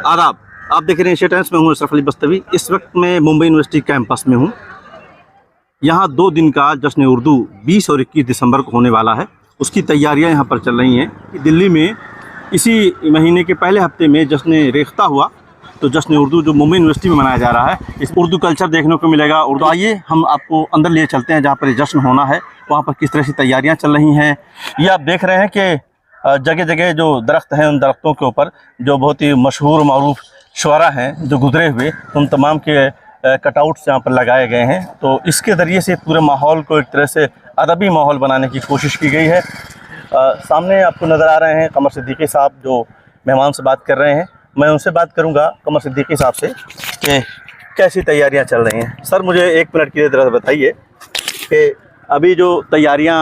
आदाब। आप देख रहे हैं एशिया टाइम्स में हूँ अशरफ अली बस्तवी। इस वक्त मैं मुंबई यूनिवर्सिटी कैंपस में हूँ। यहाँ 2 दिन का जश्न उर्दू 20 और 21 दिसंबर को होने वाला है। उसकी तैयारियाँ यहाँ पर चल रही हैं। दिल्ली में इसी महीने के पहले हफ्ते में जश्न रेख्ता हुआ, तो जश्न उर्दू जो मुंबई यूनिवर्सिटी में मनाया जा रहा है, इस उर्दू कल्चर देखने को मिलेगा। उर्दू, आइए हम आपको अंदर लिए चलते हैं जहाँ पर जश्न होना है, वहाँ पर किस तरह से तैयारियाँ चल रही हैं। ये आप देख रहे हैं कि जगह जगह जो दरख्त हैं, उन दरख्तों के ऊपर जो बहुत ही मशहूर मारूफ शुअरा हैं जो गुजरे हुए, उन तमाम के कटआउट्स यहाँ पर लगाए गए हैं। तो इसके ज़रिए से पूरे माहौल को एक तरह से अदबी माहौल बनाने की कोशिश की गई है। सामने आपको नज़र आ रहे हैं कमर सिद्दीकी साहब जो मेहमान से बात कर रहे हैं। मैं उनसे बात करूंगा, कमर सिद्दीकी साहब से, कि कैसी तैयारियां चल रही हैं। सर, मुझे 1 मिनट की तरह बताइए कि अभी जो तैयारियां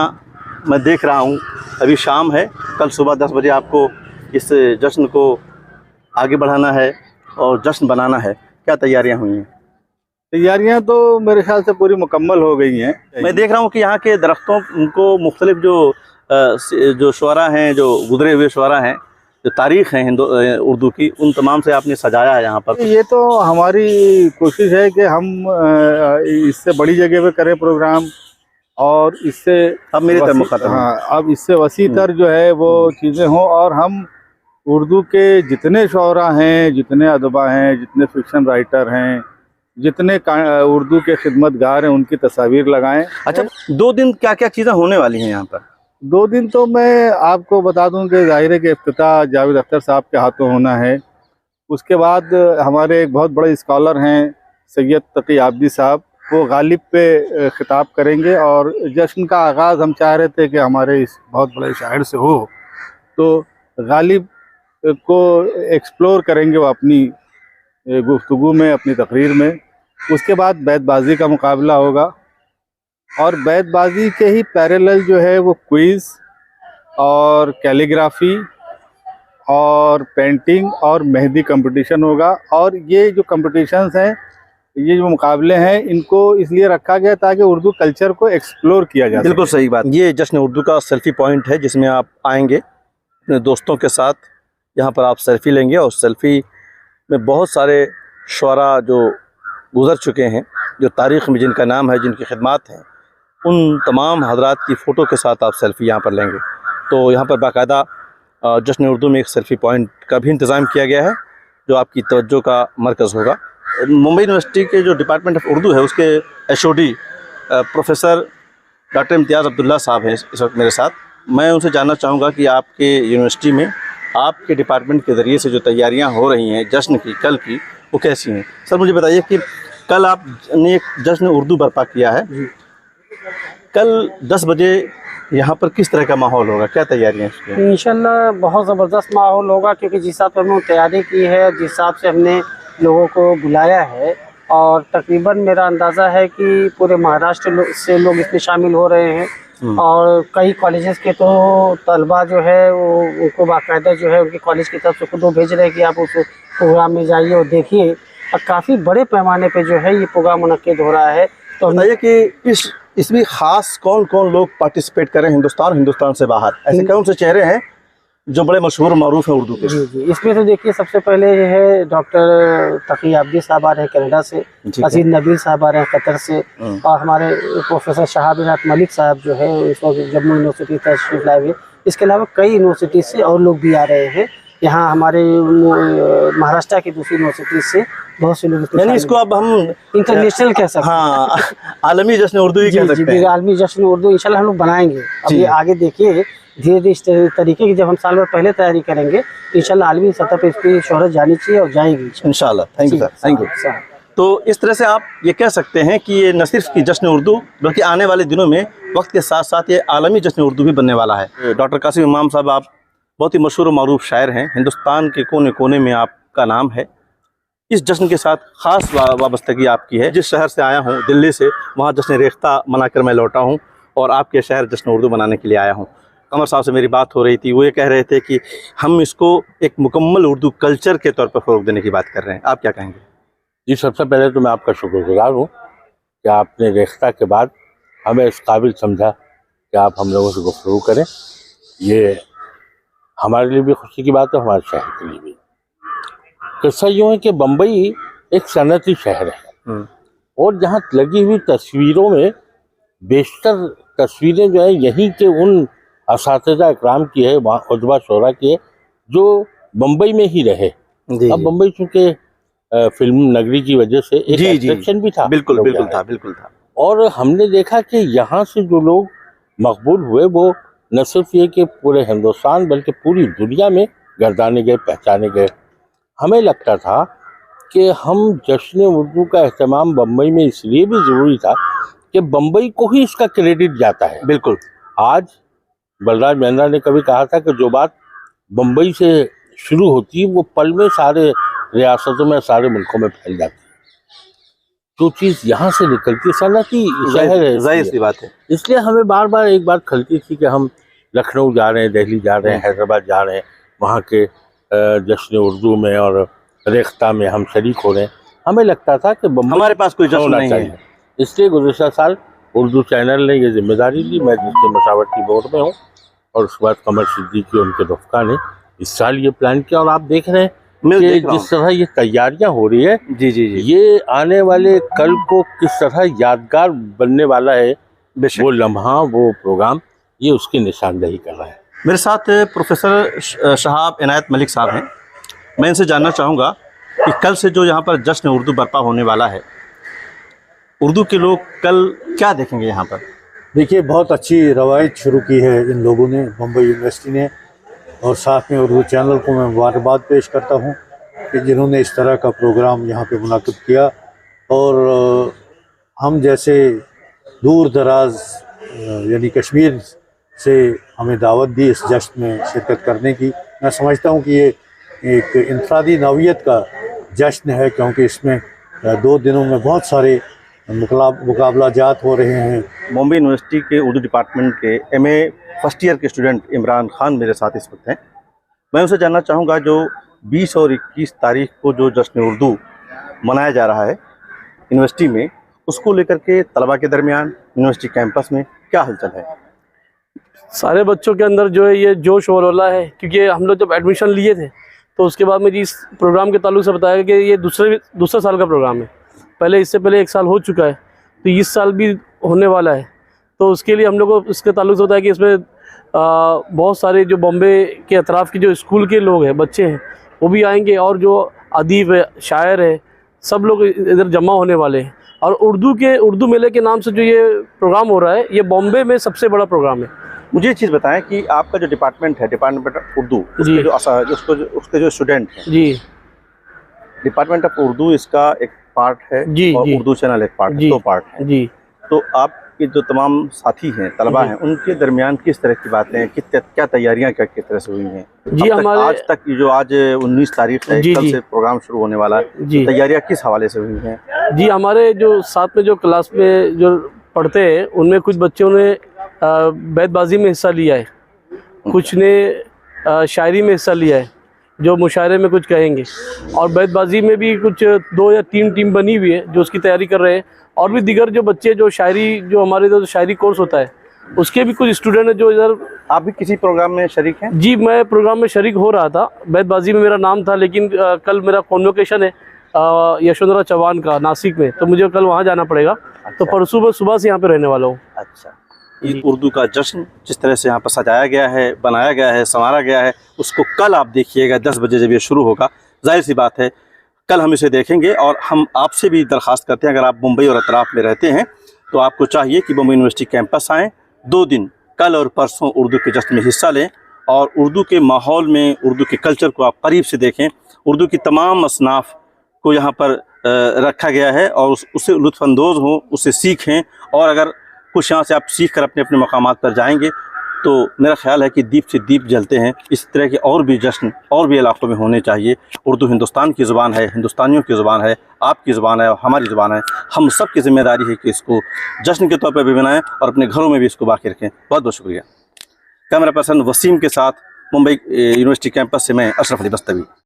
मैं देख रहा हूं, अभी शाम है, कल सुबह 10 बजे आपको इस जश्न को आगे बढ़ाना है और जश्न बनाना है। क्या तैयारियां हुई हैं? तैयारियां तो मेरे ख्याल से पूरी मुकम्मल हो गई हैं। मैं देख रहा हूं कि यहाँ के दरख्तों को मुख्तलिफ जो शुअरा हैं, जो गुजरे हुए शुअरा हैं, जो तारीख़ है उर्दू की, उन तमाम से आपने सजाया है यहाँ पर। ये तो हमारी कोशिश है कि हम इससे बड़ी जगह पे करें प्रोग्राम, और इससे अब मेरी तरफ मुखातिब, हाँ, अब इससे वसी तर जो है वो चीज़ें हों, और हम उर्दू के जितने शुअरा हैं, जितने अदबा हैं, जितने फिक्शन राइटर हैं, जितने उर्दू के खिदमतगार हैं, उनकी तस्वीर लगाएं। अच्छा, 2 दिन क्या क्या चीज़ें होने वाली हैं यहाँ पर? 2 दिन तो मैं आपको बता दूं कि ज़ाहिर है कि इफ्तिताह जावेद अख्तर साहब के हाथों होना है। उसके बाद हमारे एक बहुत बड़े स्कॉलर हैं सैयद तकी आबदी साहब, वो गालिब पे ख़िताब करेंगे। और जश्न का आगाज़ हम चाह रहे थे कि हमारे इस बहुत बड़े शायर से हो, तो गालिब को एक्सप्लोर करेंगे वो अपनी गुफ्तगू में, अपनी तकरीर में। उसके बाद बैतबाजी का मुकाबला होगा, और बैतबाजी के ही पैरेलल जो है वो क्विज़ और कैलीग्राफी और पेंटिंग और मेहंदी कंपटीशन होगा। और ये जो कंपटीशंस हैं, ये जो मुकाबले हैं, इनको इसलिए रखा गया ताकि उर्दू कल्चर को एक्सप्लोर किया जा सके। बिल्कुल सही बात। ये जश्न उर्दू का सेल्फ़ी पॉइंट है जिसमें आप आएंगे अपने दोस्तों के साथ, यहाँ पर आप सेल्फ़ी लेंगे, और सेल्फ़ी में बहुत सारे शुअरा जो गुज़र चुके हैं, जो तारीख़ में जिनका नाम है, जिनकी खिदमत हैं, उन तमाम हजरात की फ़ोटो के साथ आप सेल्फ़ी यहाँ पर लेंगे। तो यहाँ पर बाकायदा जश्न उर्दू में एक सेल्फ़ी पॉइंट का भी इंतज़ाम किया गया है जो आपकी तवज्जो का मरकज़ होगा। मुंबई यूनिवर्सिटी के जो डिपार्टमेंट ऑफ उर्दू है, उसके एचओडी प्रोफेसर डॉक्टर इम्तियाज़ अब्दुल्ला साहब हैं इस वक्त मेरे साथ। मैं उनसे जानना चाहूँगा कि आपके यूनिवर्सिटी में आपके डिपार्टमेंट के ज़रिए से जो तैयारियाँ हो रही हैं जश्न की, कल की, वो कैसी हैं? सर, मुझे बताइए कि कल आपने एक जश्न उर्दू बर्पा किया है, कल 10 बजे यहाँ पर किस तरह का माहौल होगा? क्या तैयारियाँ हैं? इंशाल्लाह बहुत ज़बरदस्त माहौल होगा, क्योंकि जिस हिसाब से हमने तैयारी की है, जिस हिसाब से हमने लोगों को बुलाया है, और तकरीबन मेरा अंदाज़ा है कि पूरे महाराष्ट्र से लोग इसमें शामिल हो रहे हैं। और कई कॉलेजेस के तो तलबा जो है वो उनको बाकायदा जो है उनके कॉलेज की तरफ से खुद वो भेज रहे हैं कि आप उस प्रोग्राम में जाइए और देखिए। और काफ़ी बड़े पैमाने पे जो है ये प्रोग्राम मुनक्किद हो रहा है। तो बताइए कि इसमें ख़ास कौन कौन लोग पार्टिसिपेट करें, हिंदुस्तान से बाहर? ऐसे कौन से चेहरे हैं जो बड़े मशहूर मारूफ हैं उर्दू के? जी, इसमें तो देखिए सबसे पहले है डॉक्टर तकी आबदी साहब आ रहे हैं कनाडा से, अजीज नबील साहब आ रहे हैं कतर से, और हमारे प्रोफेसर शहाबिनाथ मलिक साहब जो है इस वक्त जम्मू यूनिवर्सिटी तशरीफ लाए हुए। इसके अलावा कई यूनिवर्सिटी से और लोग भी आ रहे हैं। यहाँ हमारे महाराष्ट्र की दूसरी यूनिवर्सिटी से बहुत से लोग, यानी इसको अब हम इंटरनेशनल कह सकते हैं। हाँ, आलमी जश्न उर्दू ही कह सकते हैं। आलमी जश्न उर्दू इंशाल्लाह हम लोग बनाएंगे। अब ये आगे देखिए, धीरे धीरे इस तरीके की जब हम साल भर पहले तैयारी करेंगे, इंशाल्लाह आलमी सतह पर इसकी शोहरत जानी चाहिए और जाएगी इंशाल्लाह। Thank you sir, thank you. तो इस तरह से आप ये कह सकते हैं कि ये न सिर्फ की जश्न उर्दू, बल्कि आने वाले दिनों में वक्त के साथ साथ ये आलमी जश्न उर्दू भी बनने वाला है। डॉक्टर कासिम इमाम साहब, आप बहुत ही मशहूर मारूफ शायर हैं, हिंदुस्तान के कोने कोने में आपका नाम है। इस जश्न के साथ ख़ास वाबस्तगी आपकी है। जिस शहर से आया हूँ, दिल्ली से, वहाँ जश्न रेख्ता मनाकर मैं लौटा हूँ, और आपके शहर जश्न उर्दू मनाने के लिए आया हूँ। कमर साहब से मेरी बात हो रही थी, वो ये कह रहे थे कि हम इसको एक मुकम्मल उर्दू कल्चर के तौर पर फ़रोग़ देने की बात कर रहे हैं। आप क्या कहेंगे? जी, सबसे पहले तो मैं आपका शुक्रगुज़ार हूँ कि आपने रेख्ता के बाद हमें इस काबिल समझा कि आप हम लोगों से गुफ्तगू करें। ये हमारे लिए भी खुशी की बात है, हमारे शहर के लिए भी। किस्सा यूँ है कि बम्बई एक सनती शहर है और जहाँ लगी हुई तस्वीरों में बेशतर तस्वीरें जो है यहीं के उन असातिज़ा इकराम की है, वहाँ उदबा शोरा की है जो बम्बई में ही रहे। अब बम्बई चूँकि फिल्म नगरी की वजह से एक अट्रैक्शन भी था, बिल्कुल बिल्कुल था। और हमने देखा कि यहाँ से जो लोग मकबूल हुए वो न सिर्फ ये कि पूरे हिंदुस्तान बल्कि पूरी दुनिया में गर्दाने गए, पहचाने गए। हमें लगता था कि हम जश्न उर्दू का एहतमाम बम्बई में इसलिए भी ज़रूरी था कि बम्बई को ही इसका क्रेडिट जाता है। बिल्कुल। आज बलराज मेहंद्रा ने कभी कहा था कि जो बात बम्बई से शुरू होती है वो पल में सारे रियासतों में, सारे मुल्कों में फैल जाती है। जो चीज़ यहाँ से निकलती है, सनती शहर है, जाहिर सी बात है। इसलिए हमें बार बार एक बात खलती थी कि हम लखनऊ जा रहे हैं, दिल्ली जा रहे हैं, हैदराबाद जा रहे हैं, वहाँ के जश्न उर्दू में और रेख्ता में हम शरीक हो रहे हैं। हमें लगता था कि हमारे पास कोई जश्न नहीं है। इसलिए गुज़श्ता साल उर्दू चैनल ने ये जिम्मेदारी ली, मैं जिसके मशावरती बोर्ड में हूँ, और उसके बाद कमर सिद्दीकी उनके रफ़का ने इस साल ये प्लान किया। और आप देख रहे हैं कि जिस तरह ये तैयारियां हो रही है, जी, ये आने वाले कल को किस तरह यादगार बनने वाला है, वो लम्हा, वो प्रोग्राम, ये उसकी निशानदेही कर रहा है। मेरे साथ प्रोफेसर शहाब इनायत मलिक साहब हैं। मैं इनसे जानना चाहूँगा कि कल से जो यहाँ पर जश्न उर्दू बर्पा होने वाला है, उर्दू के लोग कल क्या देखेंगे यहाँ पर? देखिए, बहुत अच्छी रवायत शुरू की है इन लोगों ने, मुंबई यूनिवर्सिटी ने, और साथ में उर्दू चैनल को मैं मुबारकबाद पेश करता हूँ कि जिन्होंने इस तरह का प्रोग्राम यहाँ पे मुनाकिब किया। और हम जैसे दूर दराज यानी कश्मीर से हमें दावत दी इस जश्न में शिरकत करने की। मैं समझता हूँ कि ये एक इंफरादी नौइयत का जश्न है, क्योंकि इसमें 2 दिनों में बहुत सारे मुकाबला जात हो रहे हैं। मुंबई यूनिवर्सिटी के उर्दू डिपार्टमेंट के MA फर्स्ट ईयर के स्टूडेंट इमरान खान मेरे साथ इस वक्त हैं। मैं उनसे जानना चाहूँगा जो 20 और 21 तारीख को जो जश्न उर्दू मनाया जा रहा है यूनिवर्सिटी में, उसको लेकर के तलबा के दरमियान यूनिवर्सिटी कैंपस में क्या हलचल है? सारे बच्चों के अंदर जो है ये जोश और होला है, क्योंकि हम लोग जब एडमिशन लिए थे तो उसके बाद मुझे इस प्रोग्राम के ताल्लुक से बताया कि ये दूसरा साल का प्रोग्राम है। पहले इससे पहले 1 साल हो चुका है, तो इस साल भी होने वाला है। तो उसके लिए हम लोग को इसके ताल्लुक से होता है कि इसमें बहुत सारे जो बॉम्बे के अतराफ़ के जो स्कूल के लोग हैं, बच्चे हैं, वो भी आएंगे, और जो अदीब है, शायर है, सब लोग इधर जमा होने वाले हैं। और उर्दू मेले के नाम से जो ये प्रोग्राम हो रहा है, ये बॉम्बे में सबसे बड़ा प्रोग्राम है। मुझे ये चीज़ बताएं कि आपका जो डिपार्टमेंट है, डिपार्टमेंट ऑफ उर्दू, उसके जो स्टूडेंट हैं जी, डिपार्टमेंट ऑफ उर्दू इसका एक पार्ट है जी, और उर्दू चैनल एक पार्ट है, 2 पार्ट है जी। तो आपके जो तमाम साथी हैं, तलबा हैं, उनके दरमियान किस तरह की बातें, क्या तैयारियां किस तरह से हुई हैं जी? हमारे आज तक जो आज 19 तारीख है, कल से प्रोग्राम शुरू होने वाला है जी, तैयारियां किस हवाले से हुई हैं? जी, हमारे जो साथ में जो क्लास में जो पढ़ते हैं उनमें कुछ बच्चों ने बैतबाजी में हिस्सा लिया है, कुछ ने शायरी में हिस्सा लिया है, जो मुशायरे में कुछ कहेंगे, और बैतबाजी में भी कुछ 2 या 3 टीम बनी हुई है जो उसकी तैयारी कर रहे हैं। और भी दिगर जो बच्चे जो शायरी, जो हमारे इधर शायरी कोर्स होता है, उसके भी कुछ स्टूडेंट हैं जो इधर। आप भी किसी प्रोग्राम में शरीक हैं? जी, मैं प्रोग्राम में शरीक हो रहा था, बैतबाजी में मेरा नाम था, लेकिन कल मेरा कॉन्वोकेशन है यशवंतराव चौहान का नासिक में, तो मुझे कल वहाँ जाना पड़ेगा। अच्छा। तो परसों सुबह से यहाँ पे रहने वाला हूँ। अच्छा। ये उर्दू का जश्न जिस तरह से यहाँ पर सजाया गया है, बनाया गया है, संवारा गया है, उसको कल आप देखिएगा 10 बजे जब ये शुरू होगा। जाहिर सी बात है कल हम इसे देखेंगे। और हम आपसे भी दरख्वास्त करते हैं, अगर आप मुंबई और अतराफ़ में रहते हैं तो आपको चाहिए कि मुंबई यूनिवर्सिटी कैंपस आएँ, 2 दिन कल और परसों उर्दू के जश्न में हिस्सा लें और उर्दू के माहौल में, उर्दू के कल्चर को आप करीब से देखें। उर्दू की तमाम असनाफ़ को यहाँ पर रखा गया है और उससे लुत्फ़अंदोज़ हों, उससे सीखें। और अगर कुछ यहाँ से आप सीख कर अपने अपने मकामात पर जाएंगे तो मेरा ख्याल है कि दीप से दीप जलते हैं। इस तरह के और भी जश्न और भी इलाक़ों में होने चाहिए। उर्दू हिंदुस्तान की ज़ुबान है, हिंदुस्तानियों की ज़ुबान है, आपकी ज़ुबान है और हमारी ज़ुबान है। हम सब की ज़िम्मेदारी है कि इसको जश्न के तौर पर भी बनाएँ और अपने घरों में भी इसको बाकी रखें। बहुत बहुत शुक्रिया। कैमरा पर्सन वसीम के साथ मुंबई यूनिवर्सिटी कैंपस से मैं अशरफ अली बस्तवी।